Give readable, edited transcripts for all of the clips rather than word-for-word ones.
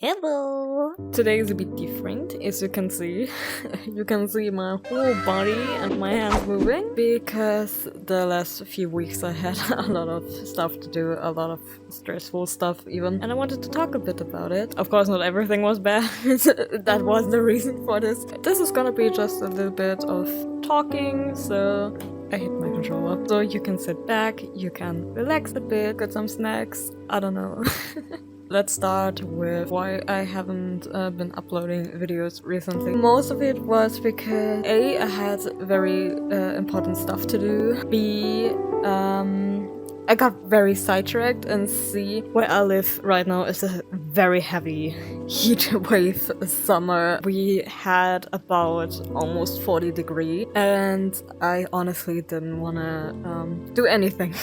Hello! Today is a bit different, as you can see. You can see my whole body and my hands moving because the last few weeks I had a lot of stuff to do, a lot of stressful stuff even, and I wanted to talk a bit about it. Of course, not everything was bad. That was the reason for this. This is gonna be just a little bit of talking, so I hit my controller. So you can sit back, you can relax a bit, get some snacks, I don't know. Let's start with why I haven't been uploading videos recently. Most of it was because A, I had very important stuff to do. B, I got very sidetracked, and C, where I live right now is a very heavy heat wave summer. We had about almost 40 degrees, and I honestly didn't wanna do anything.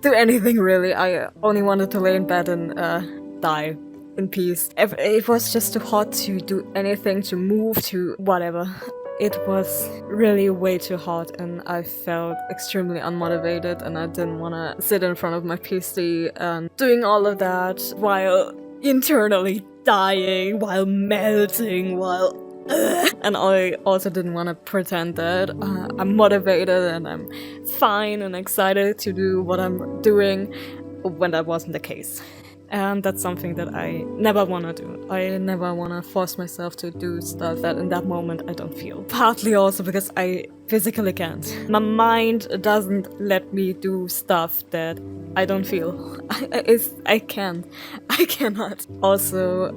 Do anything really. I only wanted to lay in bed and die in peace. It was just too hot to do anything, to move, to whatever. It was really way too hot and I felt extremely unmotivated, and I didn't want to sit in front of my PC and doing all of that while internally dying, while melting, while and I also didn't want to pretend that I'm motivated and I'm fine and excited to do what I'm doing when that wasn't the case. And that's something that I never want to do. I never want to force myself to do stuff that in that moment I don't feel. Partly also because I physically can't. My mind doesn't let me do stuff that I don't feel. I can't. I cannot. Also,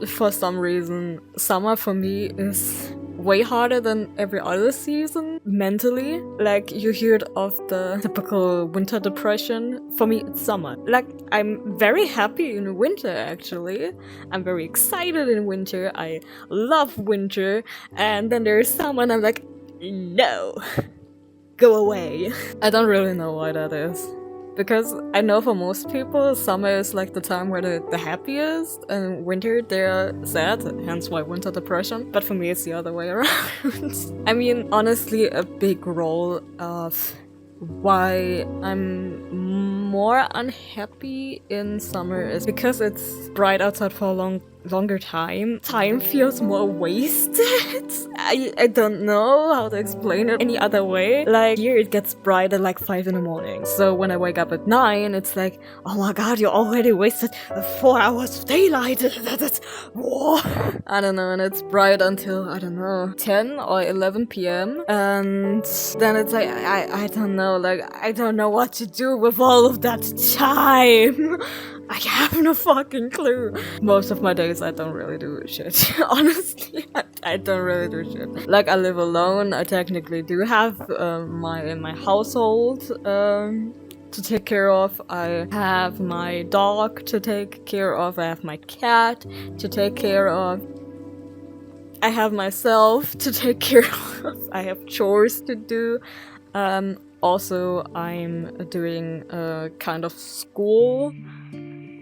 for some reason, summer for me is way harder than every other season mentally. Like, you heard of the typical winter depression. For me, it's summer. Like, I'm very happy in winter, actually. I'm very excited in winter. I love winter. And then there's summer and I'm like, no, go away. I don't really know why that is. Because I know for most people, summer is like the time where they're the happiest, and winter they're sad, hence why winter depression. But for me, it's the other way around. I mean, honestly, a big role of why I'm more unhappy in summer is because it's bright outside for a longer time. Time feels more wasted. I don't know how to explain it any other way. Like, here it gets bright at like 5 in the morning. So when I wake up at 9, it's like, oh my god, you already wasted 4 hours of daylight. That's whoa. I don't know, and it's bright until, I don't know, 10 or 11 p.m. And then it's like, I don't know, like, I don't know what to do with all of that time. I have no fucking clue. Most of my days I don't really do shit. Honestly, I don't really do shit. Like, I live alone. I technically do have my household to take care of. I have my dog to take care of. I have my cat to take care of. I have myself to take care of. I have chores to do. Also, I'm doing a kind of school.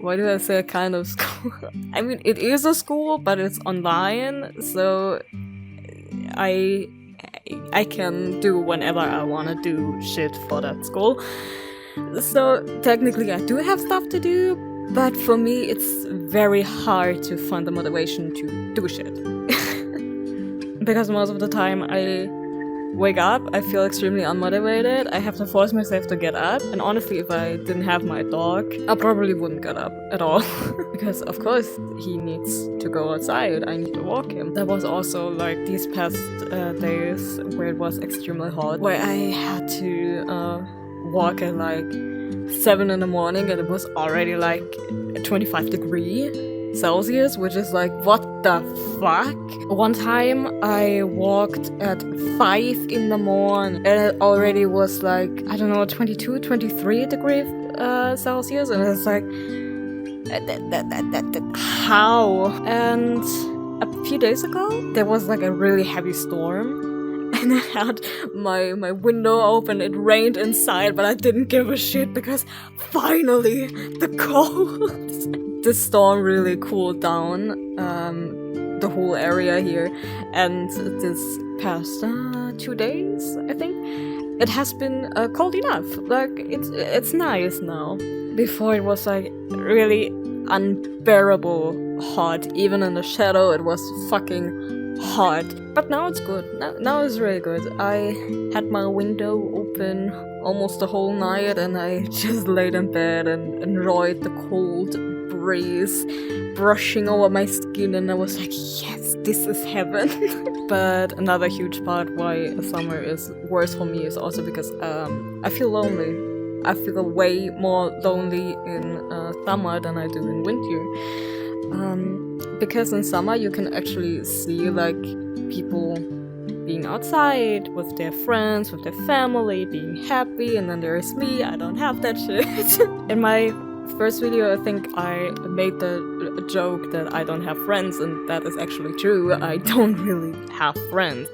Why do I say a kind of school? I mean, it is a school, but it's online, so I can do whenever I want to do shit for that school. So technically I do have stuff to do, but for me it's very hard to find the motivation to do shit. Because most of the time I wake up, I feel extremely unmotivated, I have to force myself to get up, and honestly, if I didn't have my dog, I probably wouldn't get up at all. Because of course he needs to go outside, I need to walk him. There was also like these past days where it was extremely hot, where I had to walk at like 7 in the morning and it was already like 25 degrees Celsius, which is like, what the fuck? One time I walked at 5 in the morning and it already was like, I don't know, 22, 23 degrees Celsius, and it's like, how? And a few days ago, there was like a really heavy storm. And I had my window open, it rained inside, but I didn't give a shit because finally the cold. The storm really cooled down the whole area here, and this past 2 days, I think, it has been cold enough. Like, it's nice now. Before it was like really unbearable hot. Even in the shadow, it was fucking hot. But now it's good. Now it's really good. I had my window open almost the whole night, and I just laid in bed and enjoyed the cold breeze brushing over my skin, and I was like, yes, this is heaven. But another huge part why summer is worse for me is also because I feel lonely. I feel way more lonely in summer than I do in winter. Because in summer you can actually see like people being outside with their friends, with their family, being happy, and then there's me, I don't have that shit. In my first video, I think I made the joke that I don't have friends, and that is actually true. I don't really have friends.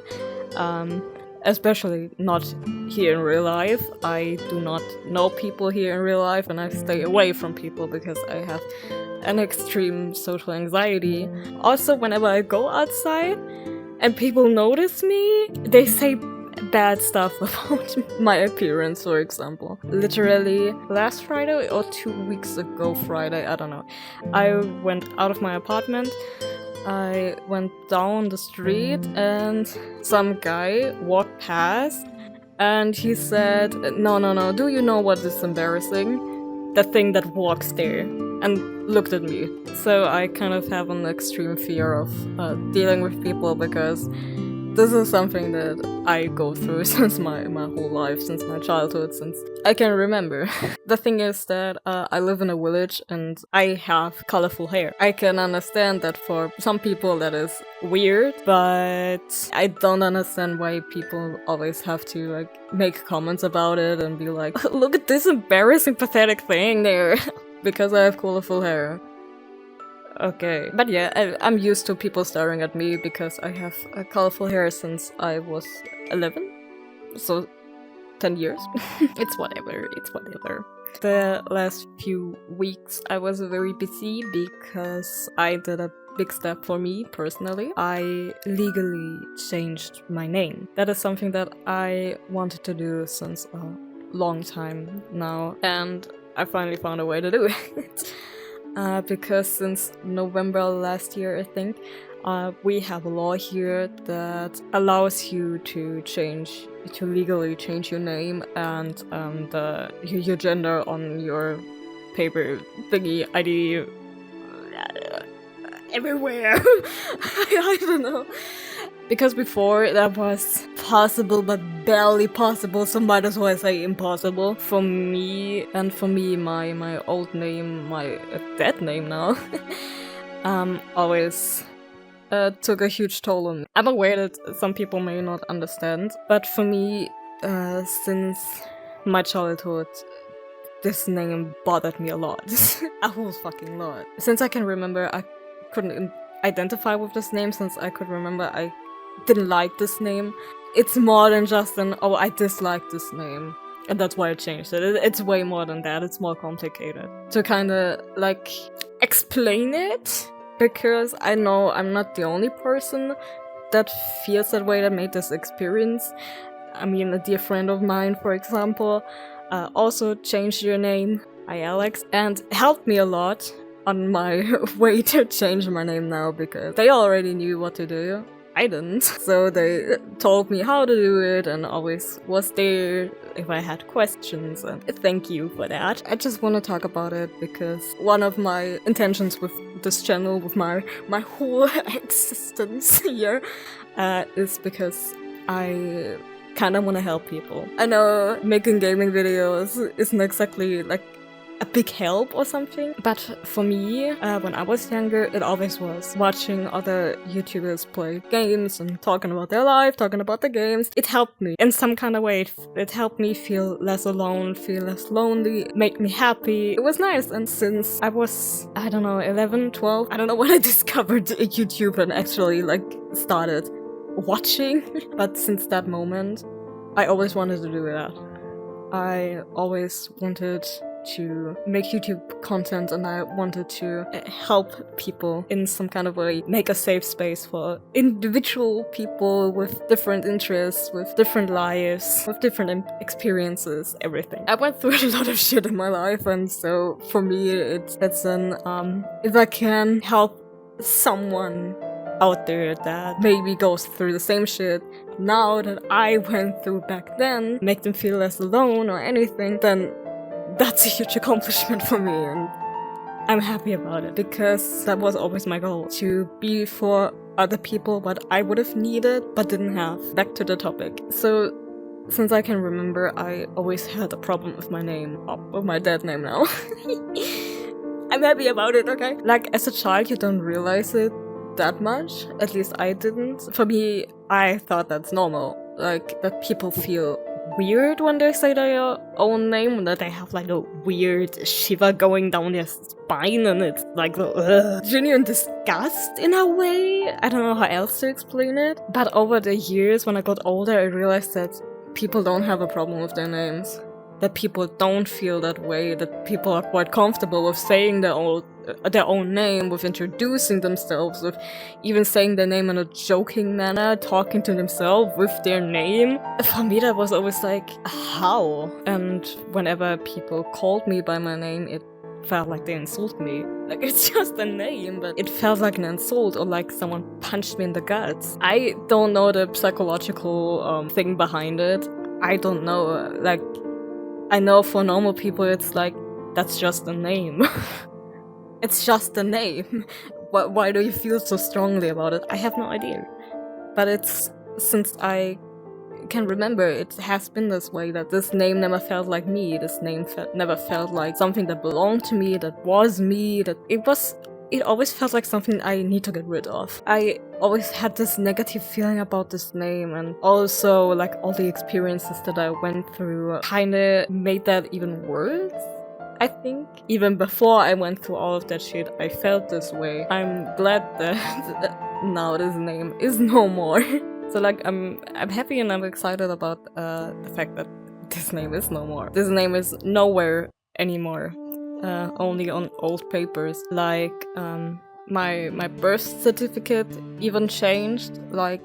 Especially not here in real life. I do not know people here in real life, and I stay away from people because I have an extreme social anxiety. Also, whenever I go outside and people notice me, they say bad stuff about my appearance, for example. Literally last Friday or 2 weeks ago Friday, I don't know, I went out of my apartment. I went down the street and some guy walked past and he said, no, do you know what is embarrassing? The thing that walks there. And looked at me. So I kind of have an extreme fear of dealing with people because this is something that I go through since my whole life, since my childhood, since I can remember. The thing is that I live in a village and I have colorful hair. I can understand that for some people that is weird, but I don't understand why people always have to like make comments about it and be like, look at this embarrassing, pathetic thing there, because I have colorful hair. Okay, but yeah, I'm used to people staring at me because I have colorful hair since I was 11, so 10 years. It's whatever. The last few weeks I was very busy because I did a big step for me personally. I legally changed my name. That is something that I wanted to do since a long time now, and I finally found a way to do it. Because since November last year, I think, we have a law here that allows you to legally change your name and your gender on your paper thingy ID everywhere. I don't know. Because before that was possible, but barely possible, so might as well say impossible. For me, my old name, my dead name now, always took a huge toll on me. I'm aware that some people may not understand, but for me, since my childhood, this name bothered me a lot. A whole fucking lot. Since I can remember, I couldn't identify with this name. Since I could remember, I didn't like this name. It's more than just I dislike this name, and that's why I changed it. It's way more than that. It's more complicated to kind of like explain it, because I know I'm not the only person that feels that way, that made this experience. I mean, a dear friend of mine, for example, also changed your name, hi Alex, and helped me a lot on my way to change my name now, because they already knew what to do. I didn't. So they told me how to do it and always was there if I had questions, and thank you for that. I just want to talk about it because one of my intentions with this channel, with my whole existence here, is because I kind of want to help people. I know making gaming videos isn't exactly like a big help or something, but for me, when I was younger, it always was. Watching other YouTubers play games and talking about their life, talking about the games, it helped me in some kind of way. It helped me feel less alone, feel less lonely, made me happy. It was nice. And since I was, I don't know, 11, 12, I don't know when I discovered YouTube and actually like started watching, but since that moment, I always wanted to do that. I always wanted to make YouTube content, and I wanted to help people in some kind of way, make a safe space for individual people with different interests, with different lives, with different experiences, everything. I went through a lot of shit in my life, and so for me it's an if I can help someone out there that maybe goes through the same shit now that I went through back then, make them feel less alone or anything, then that's a huge accomplishment for me, and I'm happy about it, because that was always my goal, to be for other people what I would have needed but didn't have. Back to the topic. So since I can remember, I always had a problem with my name, with my dead name now. I'm happy about it, okay? Like, as a child, you don't realize it that much. At least I didn't. For me, I thought that's normal. Like, that people feel weird when they say their own name, that they have like a weird shiver going down their spine, and it's like genuine disgust in a way. I don't know how else to explain it. But over the years, when I got older, I realized that people don't have a problem with their names. That people don't feel that way, that people are quite comfortable with saying their own name, with introducing themselves, with even saying their name in a joking manner, talking to themselves with their name. For me, that was always like, how? And whenever people called me by my name, it felt like they insulted me. Like, it's just a name, but it felt like an insult, or like someone punched me in the guts. I don't know the psychological thing behind it. I don't know, like, I know for normal people it's like, that's just a name. It's just a name. Why do you feel so strongly about it? I have no idea. But it's, since I can remember, it has been this way, that this name never felt like me. This name never felt like something that belonged to me, that was me, that it always felt like something I need to get rid of. I always had this negative feeling about this name, and also like all the experiences that I went through kinda made that even worse. I think even before I went through all of that shit, I felt this way. I'm glad that now this name is no more. So like I'm happy and I'm excited about the fact that this name is no more. This name is nowhere anymore. Only on old papers. Like my birth certificate even changed, like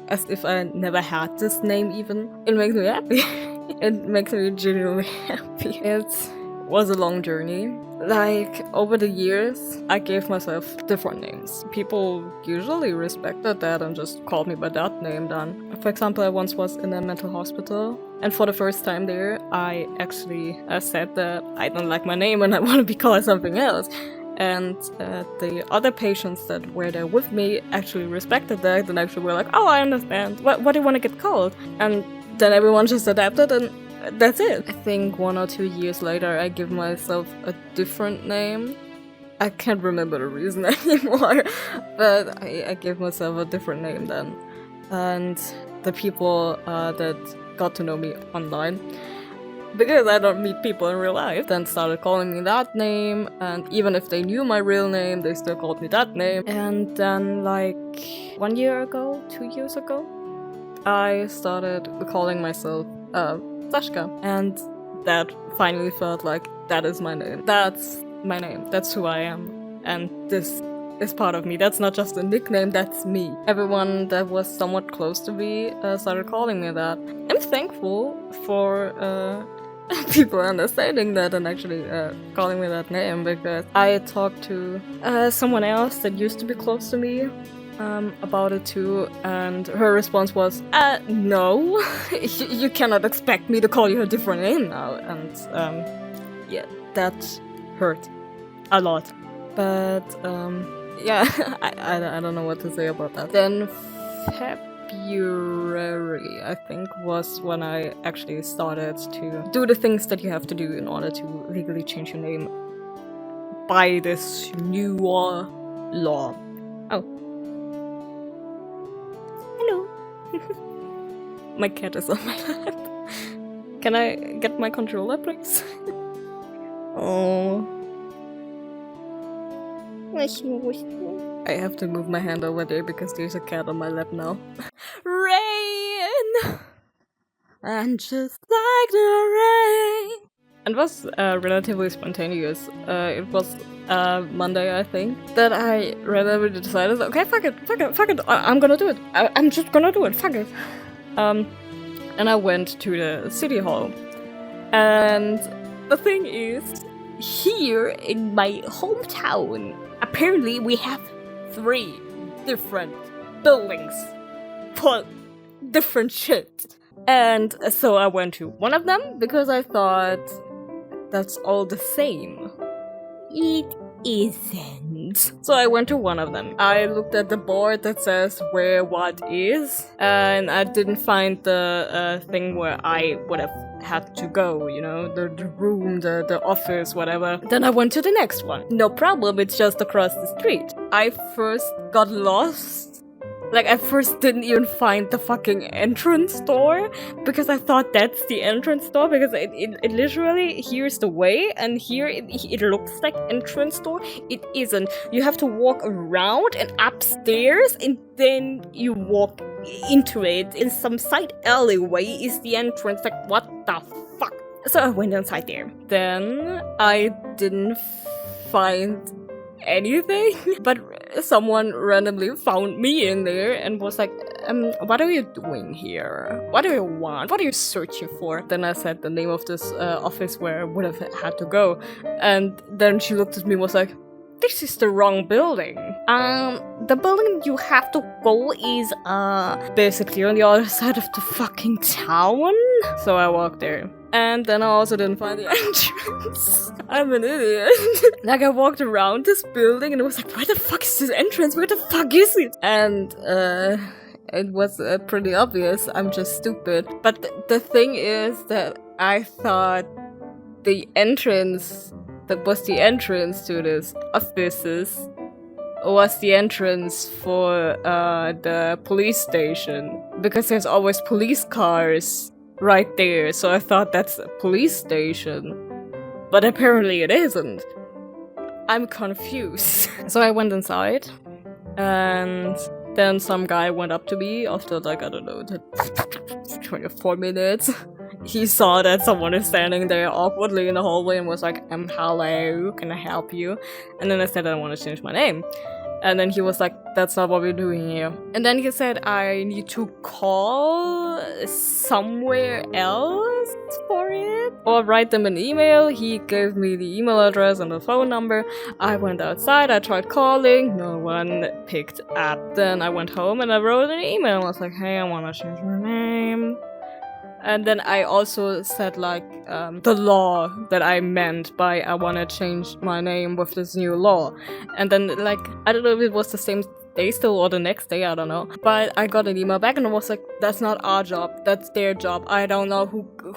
as if I never had this name even. It makes me happy. It makes me genuinely happy. It was a long journey. Like, over the years, I gave myself different names. People usually respected that and just called me by that name then. For example, I once was in a mental hospital, and for the first time there, I actually said that I don't like my name and I want to be called something else. And the other patients that were there with me actually respected that and actually were like, oh, I understand. What do you want to get called? And then everyone just adapted, and that's it. I think 1 or 2 years later, I give myself a different name. I can't remember the reason anymore, but I gave myself a different name then. And the people that got to know me online, because I don't meet people in real life, then started calling me that name, and even if they knew my real name, they still called me that name. And then like 1 year ago, 2 years ago, I started calling myself Sashka, and that finally felt like that is my name. That's my name. That's who I am, and this is part of me. That's not just a nickname, that's me. Everyone that was somewhat close to me started calling me that. I'm thankful for people understanding that and actually calling me that name, because I talked to someone else that used to be close to me about it too, and her response was, no, you cannot expect me to call you a different name now, and yeah, that hurt a lot. But yeah, I don't know what to say about that. Then February, I think, was when I actually started to do the things that you have to do in order to legally change your name by this new law. Oh. Hello. My cat is on my lap. Can I get my controller, please? Oh. I have to move my hand over there because there's a cat on my lap now. Rain! And just like the rain, and it was relatively spontaneous. It was Monday, I think, that I randomly decided, okay, fuck it, I'm gonna do it. I'm just gonna do it, fuck it. And I went to the city hall. And the thing is, here in my hometown, apparently we have 3 different buildings for different shit. And so I went to one of them because I thought that's all the same. It isn't. So I went to one of them. I looked at the board that says where what is, and I didn't find the thing where I would have had to go, you know, the room, the office, whatever. Then I went to the next one. No problem, it's just across the street. I first got lost. Like, I first didn't even find the fucking entrance door because I thought that's the entrance door because it literally, here's the way and here it looks like entrance door. It isn't. You have to walk around and upstairs and then you walk into it. In some side alleyway is the entrance. Like, what the fuck? So I went inside there. Then I didn't find anything, but someone randomly found me in there and was like, what are you doing here? What do you want? What are you searching for? Then I said the name of this office where I would have had to go, and then she looked at me and was like, this is the wrong building. The building you have to go is basically on the other side of the fucking town. So I walked there. And then I also didn't find the entrance. I'm an idiot. Like, I walked around this building and it was like, where the fuck is this entrance? Where the fuck is it? And it was pretty obvious. I'm just stupid. But the thing is that I thought the entrance that was the entrance to this offices was the entrance for the police station. Because there's always police cars right there, so I thought that's a police station. But apparently it isn't. I'm confused. So I went inside, and then some guy went up to me after, like, I don't know, 24 minutes. He saw that someone is standing there awkwardly in the hallway and was like, hello, can I help you? And then I said I want to change my name. And then he was like, that's not what we're doing here. And then he said I need to call somewhere else for it or write them an email. He gave me the email address and the phone number. I went outside, I tried calling, no one picked up. Then I went home and I wrote an email. I was like, hey, I want to change my name. And then I also said, like, the law that I meant by I want to change my name with this new law. And then, like, I don't know if it was the same day still or the next day, I don't know. But I got an email back and I was like, that's not our job, that's their job. I don't know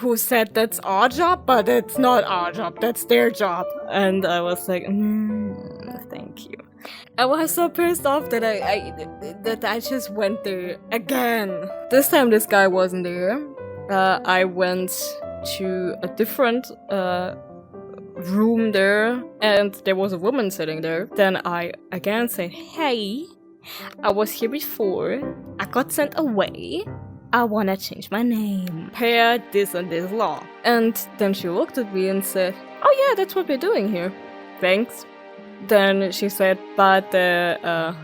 who said that's our job, but it's not our job, that's their job. And I was like, thank you. I was so pissed off that I just went there again. This time this guy wasn't there. I went to a different room there, and there was a woman sitting there. Then I again said, hey, I was here before, I got sent away, I wanna change my name, per this and this law. And then she looked at me and said, oh yeah, that's what we're doing here. Thanks. Then she said, but the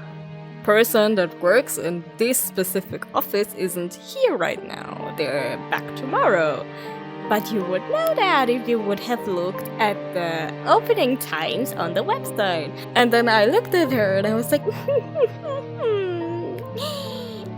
person that works in this specific office isn't here right now. They're back tomorrow. But you would know that if you would have looked at the opening times on the website. And then I looked at her and I was like,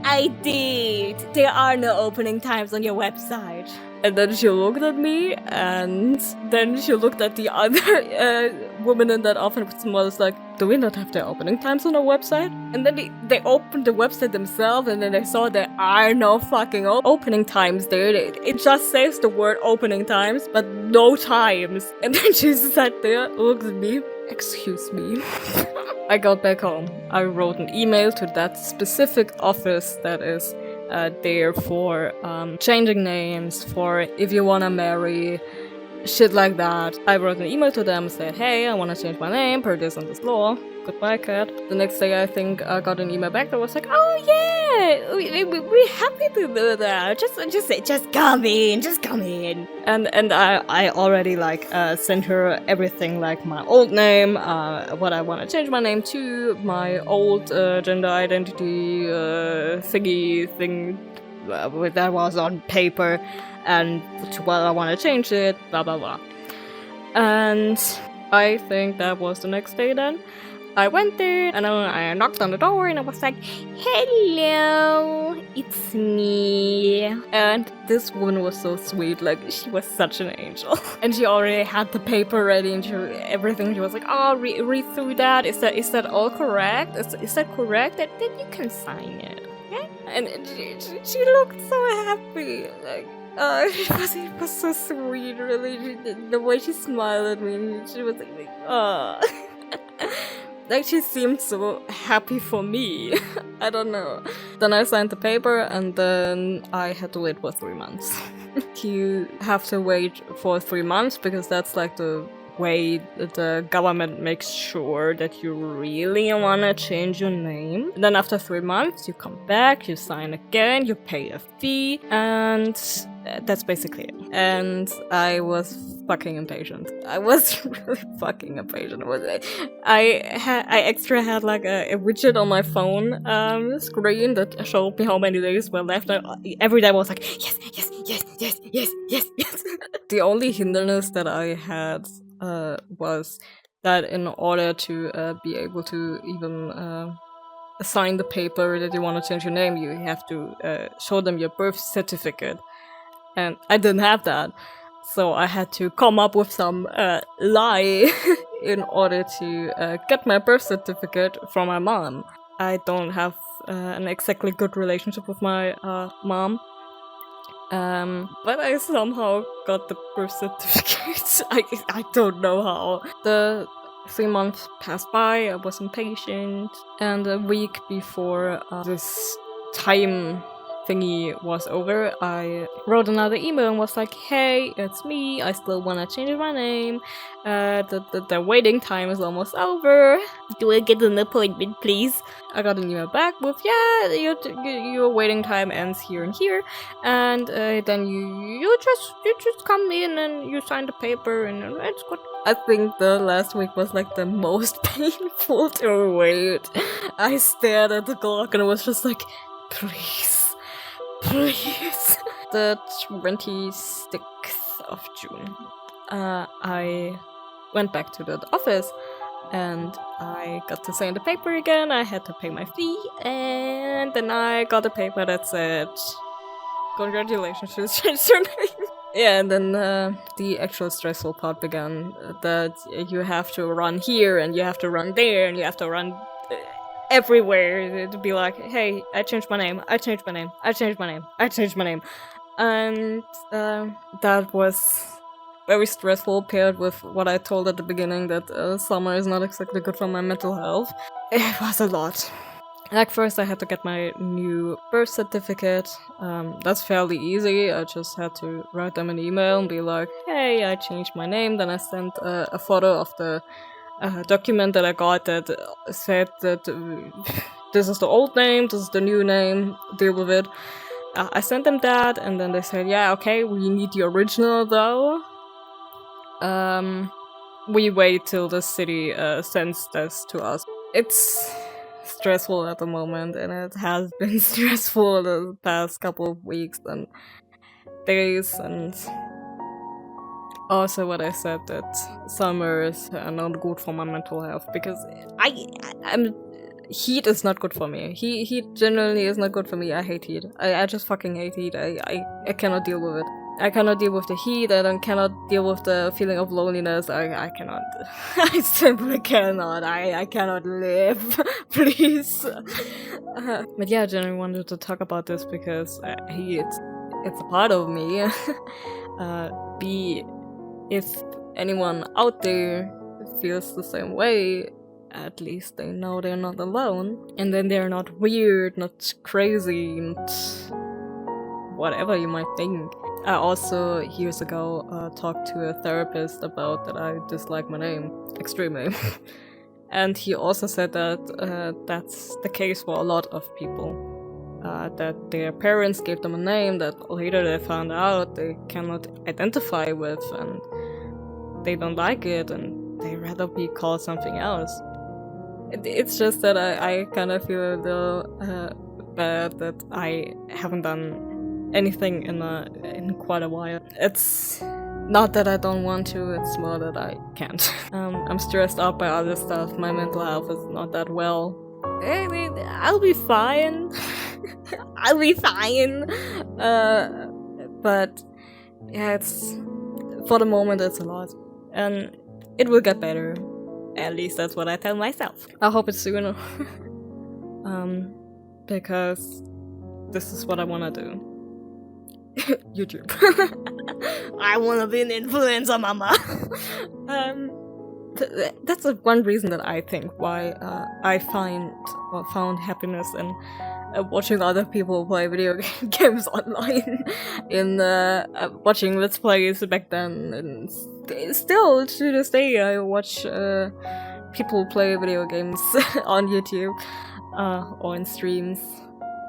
I did. There are no opening times on your website. And then she looked at me, and then she looked at the other woman in that office and was like, do we not have the opening times on our website? And then they opened the website themselves, and then they saw there are no fucking opening times there. It just says the word opening times, but no times. And then she sat there, looked at me, excuse me. I got back home. I wrote an email to that specific office that is there for changing names, for if you wanna marry, shit like that. I wrote an email to them, said, hey, I wanna change my name per this and this law. Goodbye, cat. The next day I think I got an email back that was like, oh we're happy to do that. Just come in. And I already like sent her everything, like my old name, what I want to change my name to, my old gender identity thing that was on paper, and to what I want to change it, blah blah blah. And I think that was the next day then. I went there and I knocked on the door and I was like, hello, it's me. And this woman was so sweet, like she was such an angel. And she already had the paper ready and everything. She was like, oh, read through that. Is that all correct? Is that correct? Then you can sign it. Okay? And she looked so happy. Like, it was so sweet, really. The way she smiled at me, she was like, oh. Like, she seemed so happy for me. I don't know. Then I signed the paper and then I had to wait for 3 months. You have to wait for 3 months because that's like the way that the government makes sure that you really want to change your name. And then after 3 months, you come back, you sign again, you pay a fee, and that's basically it. And I was fucking impatient. I was really fucking impatient. I extra had like a widget on my phone screen that showed me how many days were left. Every day I was like, yes. The only hindrance that I had was that in order to be able to even sign the paper that you want to change your name, you have to show them your birth certificate. And I didn't have that. So I had to come up with some lie in order to get my birth certificate from my mom. I don't have an exactly good relationship with my mom. But I somehow got the birth certificate. I don't know how. The 3 months passed by, I was impatient, and a week before this time thingy was over, I wrote another email and was like, hey, it's me, I still wanna change my name, the waiting time is almost over, do I get an appointment please? I got an email back with, yeah, your waiting time ends here and here, and then you just come in and you sign the paper and it's good. I think the last week was like the most painful to wait. I stared at the clock and I was just like, please. The 26th of June, I went back to the office and I got to sign the paper again. I had to pay my fee, and then I got a paper that said, congratulations, you changed your name. Yeah, and then the actual stressful part began, that you have to run here and you have to run there and you have to run everywhere to be like, hey, I changed my name, and that was very stressful, paired with what I told at the beginning, that summer is not exactly good for my mental health. It was a lot. Like, first I had to get my new birth certificate. That's fairly easy. I just had to write them an email and be like, hey, I changed my name. Then I sent a photo of the document that I got that said that this is the old name, this is the new name, deal with it. I sent them that, and then they said, yeah, okay, we need the original though. We wait till the city sends this to us. It's stressful at the moment, and it has been stressful the past couple of weeks and days, and also what I said, that summers are not good for my mental health, because heat is not good for me. Heat generally is not good for me. I hate heat. I just fucking hate heat. I cannot deal with it. I cannot deal with the heat. I cannot deal with the feeling of loneliness. I cannot. I simply cannot. I cannot live. Please. But yeah, I generally wanted to talk about this because it's a part of me. If anyone out there feels the same way, at least they know they're not alone. And then they're not weird, not crazy, not whatever you might think. I also, years ago, talked to a therapist about that I dislike my name extremely. And he also said that that's the case for a lot of people. that their parents gave them a name that later they found out they cannot identify with, and they don't like it, and they rather be called something else. It's just that I kind of feel a little bad that I haven't done anything in quite a while. It's not that I don't want to, it's more that I can't. I'm stressed out by other stuff. My mental health is not that well. I'll be fine. I'll be fine. But yeah, it's for the moment it's a lot, and it will get better. At least that's what I tell myself. I hope it's sooner. Because this is what I wanna do. YouTube. I wanna be an influencer, mama. That's one reason that I think why I found happiness in watching other people play video games online, in watching Let's Plays back then, and still to this day I watch people play video games on YouTube or in streams.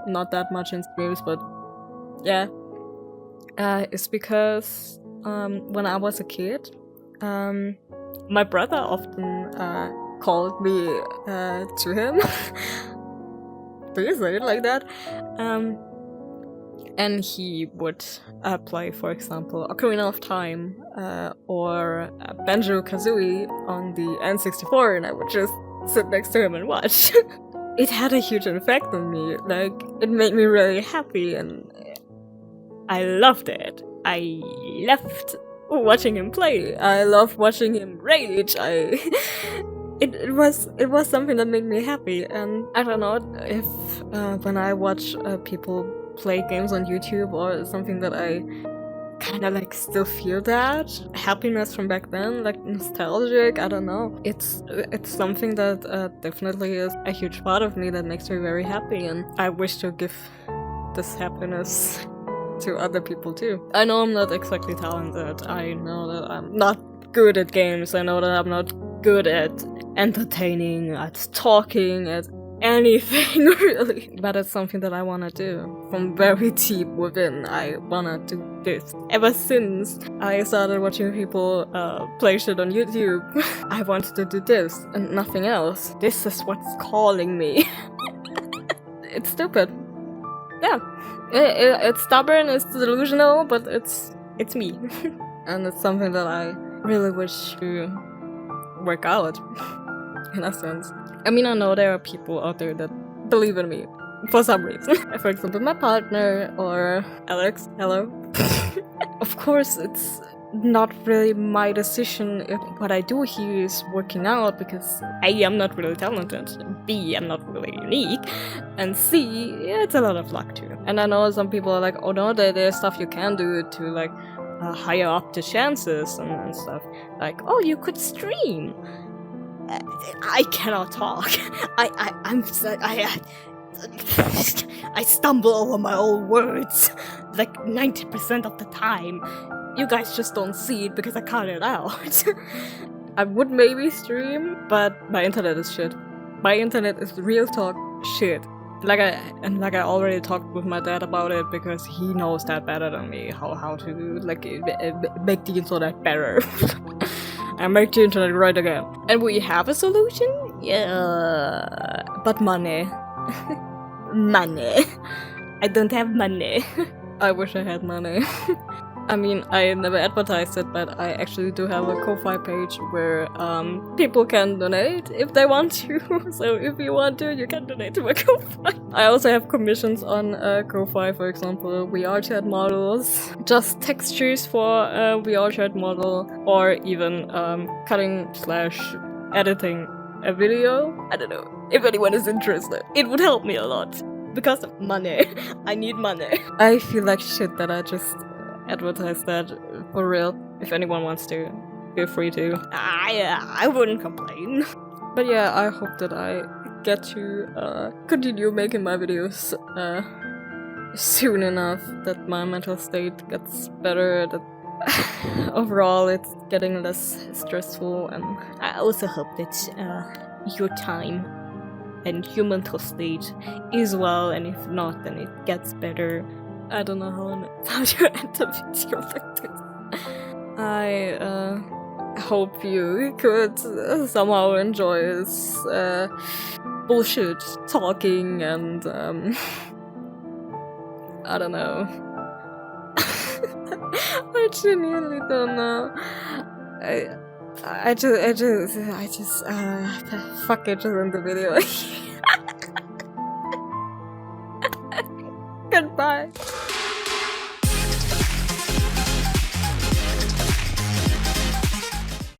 Not that much in streams, but yeah. It's because when I was a kid, my brother often called me to him. Do you say it like that? And he would play, for example, Ocarina of Time or Banjo-Kazooie on the N64, and I would just sit next to him and watch. It had a huge effect on me. Like, it made me really happy, and I loved it. I loved watching him play. I loved watching him rage. It was something that made me happy, and I don't know if when I watch people play games on YouTube or something that I kind of like still feel that happiness from back then, like nostalgic. I don't know. It's something that definitely is a huge part of me that makes me very happy, and I wish to give this happiness to other people too. I know I'm not exactly talented. I know that I'm not good at games. I know that I'm not good at entertaining, at talking, at anything really. But it's something that I wanna do. From very deep within, I wanna do this. Ever since I started watching people play shit on YouTube, I wanted to do this and nothing else. This is what's calling me. It's stupid. Yeah. It's stubborn, it's delusional, but it's me. And it's something that I really wish to work out, in a sense. I mean, I know there are people out there that believe in me, for some reason. For example, my partner, or Alex, hello. Of course, it's not really my decision if what I do here is working out, because A, I'm not really talented, B, I'm not really unique, and C, yeah, it's a lot of luck too. And I know some people are like, oh no, there's stuff you can do to like higher up the chances and stuff. Like, oh, you could stream. I cannot talk. I stumble over my own words like 90% of the time. You guys just don't see it because I cut it out. I would maybe stream, but my internet is shit. My internet is real talk shit. Like I already talked with my dad about it, because he knows that better than me, how to like make the internet better. And make the internet right again. And we have a solution? Yeah, but money. Money. I don't have money. I wish I had money. I mean, I never advertised it, but I actually do have a Ko-Fi page where people can donate if they want to. So if you want to, you can donate to my Ko-Fi. I also have commissions on Ko-Fi, for example, VR chat models, just textures for a VR chat model, or even cutting/editing a video. I don't know, if anyone is interested. It would help me a lot. Because of money. I need money. I feel like shit that I just advertise that for real. If anyone wants to, feel free to. I wouldn't complain. But yeah, I hope that I get to continue making my videos soon enough, that my mental state gets better, that overall it's getting less stressful, and I also hope that your time and human state is well, and if not, then it gets better. I don't know how to end a video like this. I hope you could somehow enjoy this bullshit talking and I don't know. I genuinely don't know. I just fuck it, just end the video. Goodbye.